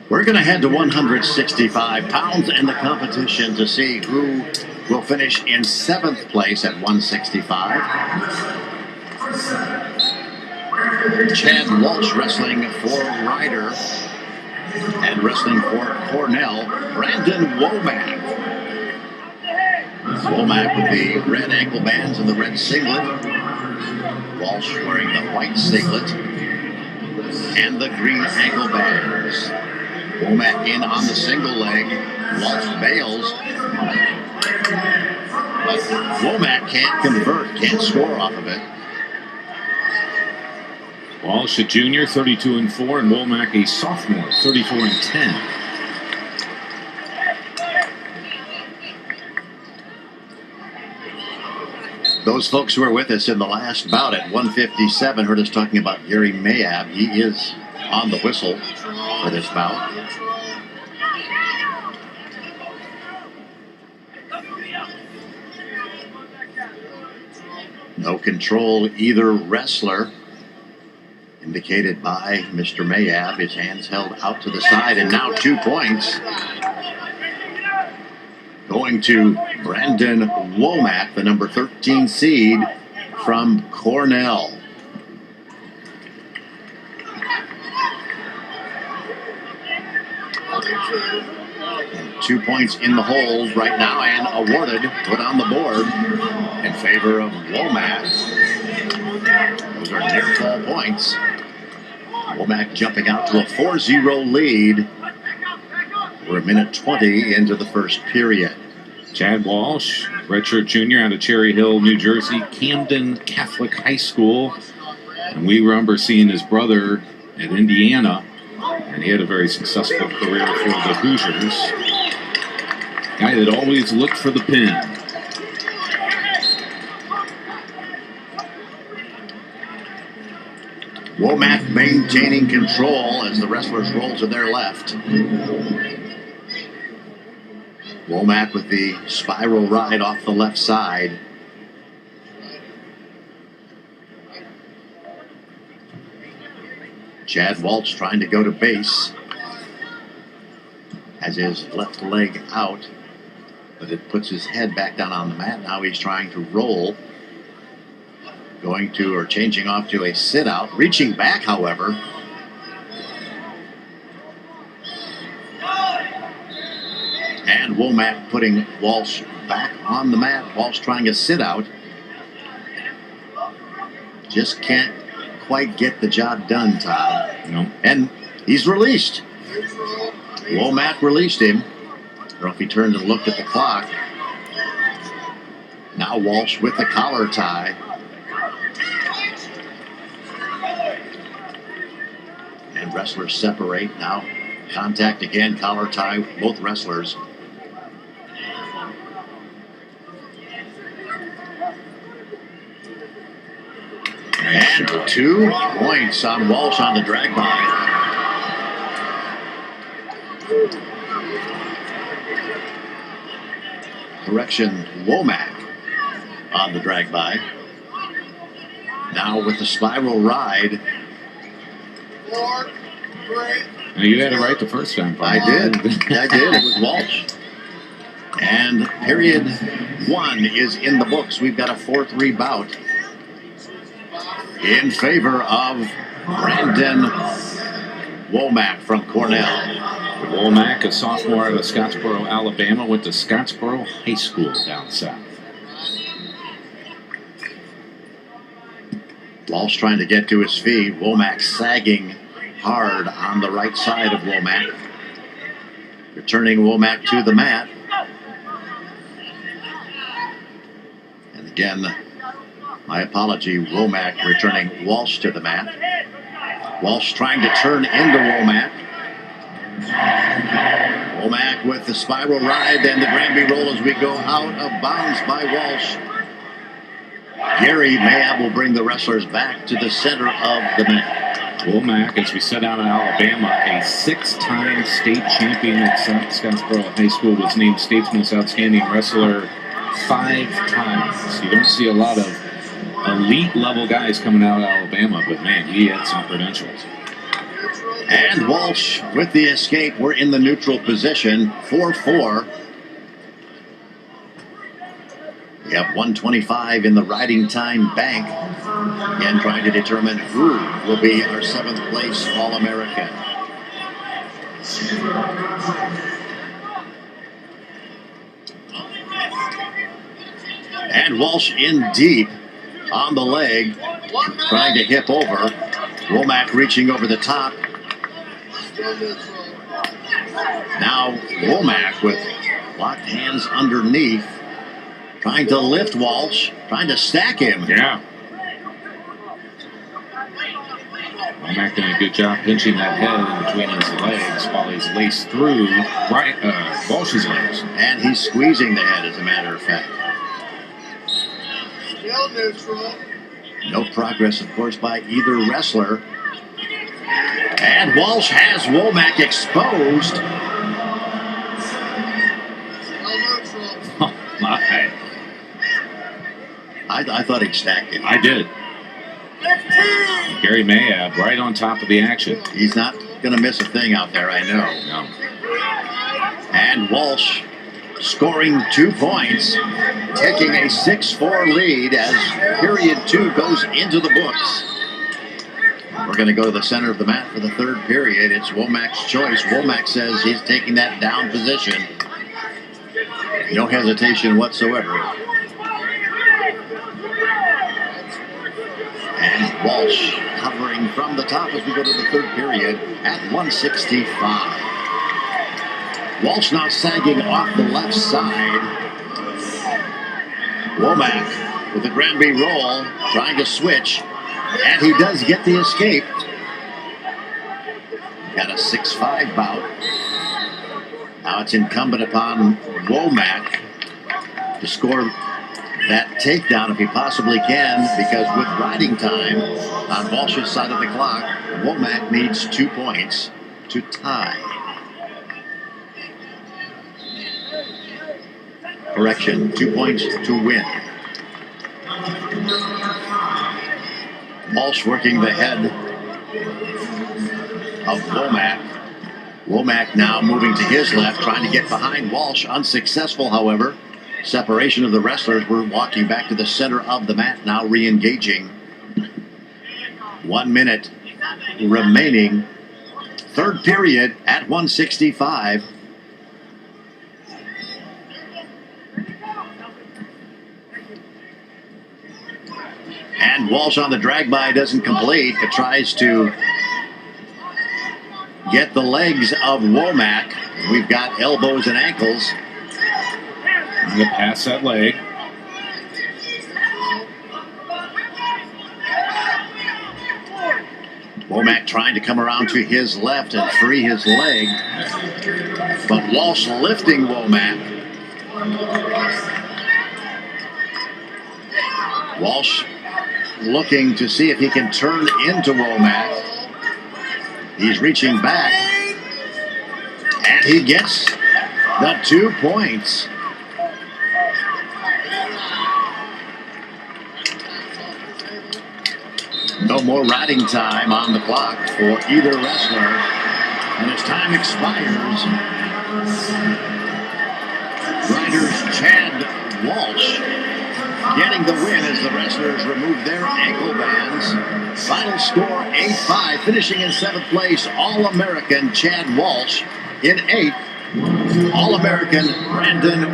We're going to head to 165 pounds in the competition to see who will finish in 7th place at 165. Chad Walsh wrestling for Ryder, and wrestling for Cornell, Brandon Womack. Womack with the red ankle bands and the red singlet. Walsh wearing the white singlet and the green ankle bands. Womack in on the single leg. Walsh bails. But Womack can't convert, can't score off of it. Walsh, a junior, 32-4, and Womack, a sophomore, 34-10. Those folks who were with us in the last bout at 157 heard us talking about Gary Mayab. He is on the whistle for this bout. No control either wrestler, indicated by Mr. Mayab. His hands held out to the side, and now 2 points going to Brandon Womack, the number 13 seed from Cornell. And 2 points in the hole right now, and awarded, put on the board in favor of Womack. Those are near full points. Womack jumping out to a 4-0 lead. We're a minute 20 into the first period. Chad Walsh, redshirt junior out of Cherry Hill, New Jersey, Camden Catholic High School. And we remember seeing his brother at Indiana, and he had a very successful career for the Hoosiers. Guy that always looked for the pin. Womack maintaining control as the wrestlers roll to their left. Womack with the spiral ride off the left side. Chad Walsh trying to go to base. Has his left leg out, but it puts his head back down on the mat. Now he's trying to roll. Going to, or changing off to a sit out. Reaching back, however. And Womack putting Walsh back on the mat. Walsh trying a sit out. Just can't quite get the job done, Todd. No. And he's released. Womack released him. I don't know if he turned and looked at the clock. Now Walsh with the collar tie. And wrestlers separate. Now contact again, collar tie, both wrestlers. And 2 points on Walsh on the drag by. Correction, Womack on the drag by. Now with the spiral ride. 4, 3. Now you had it right the first time. I did. It was Walsh. And period 1 is in the books. We've got a 4-3 bout in favor of Brandon Womack from Cornell. Womack, a sophomore out of Scottsboro, Alabama, went to Scottsboro High School down south. Walsh trying to get to his feet. Womack sagging hard on the right side of Womack. Returning Womack to the mat. And again, my apology, Womack returning Walsh to the mat. Walsh trying to turn into Womack. Womack with the spiral ride and the Granby roll as we go out of bounds by Walsh. Gary Mayab will bring the wrestlers back to the center of the mat. Womack, as we said out of Alabama, a 6-time state champion at Scottsboro High School, was named state's most outstanding wrestler 5 times. You don't see a lot of elite level guys coming out of Alabama, but man, he had some credentials. And Walsh with the escape. We're in the neutral position. 4-4. We have 125 in the riding time bank. Again, trying to determine who will be our 7th place All-American. And Walsh in deep on the leg, trying to hip over. Womack reaching over the top. Now Womack with locked hands underneath, trying to lift Walsh, trying to stack him. Yeah. Womack doing a good job pinching that head in between his legs while he's laced through Walsh's legs. And he's squeezing the head, as a matter of fact. Still neutral. No progress, of course, by either wrestler. And Walsh has Womack exposed. Still neutral. Oh, my. I thought he stacked him. I did. 15. Gary Mayab right on top of the action. He's not going to miss a thing out there, I know. No. And Walsh scoring 2 points, taking a 6-4 lead as period 2 goes into the books. We're going to go to the center of the mat for the 3rd period. It's Womack's choice. Womack says he's taking that down position. No hesitation whatsoever. And Walsh covering from the top as we go to the 3rd period at 165. Walsh now sagging off the left side. Womack with the Granby roll, trying to switch. And he does get the escape. Got a 6-5 bout. Now it's incumbent upon Womack to score that takedown if he possibly can, because with riding time on Walsh's side of the clock, Womack needs 2 points to tie. Correction, 2 points to win. Walsh working the head of Womack. Womack now moving to his left, trying to get behind Walsh. Unsuccessful, however. Separation of the wrestlers. We're walking back to the center of the mat, now re-engaging. 1 minute remaining. 3rd period at 165. And Walsh on the drag by doesn't complete, but tries to get the legs of Womack. We've got elbows and ankles. I'm going to pass that leg. Womack trying to come around to his left and free his leg. But Walsh lifting Womack. Walsh looking to see if he can turn into Womack. He's reaching back. And he gets the 2 points. No more riding time on the clock for either wrestler. And as time expires, riders Chad Walsh getting the win as the wrestlers remove their ankle bands. Final score 8-5, finishing in 7th place, All-American Chad Walsh. In 8th, All-American Brandon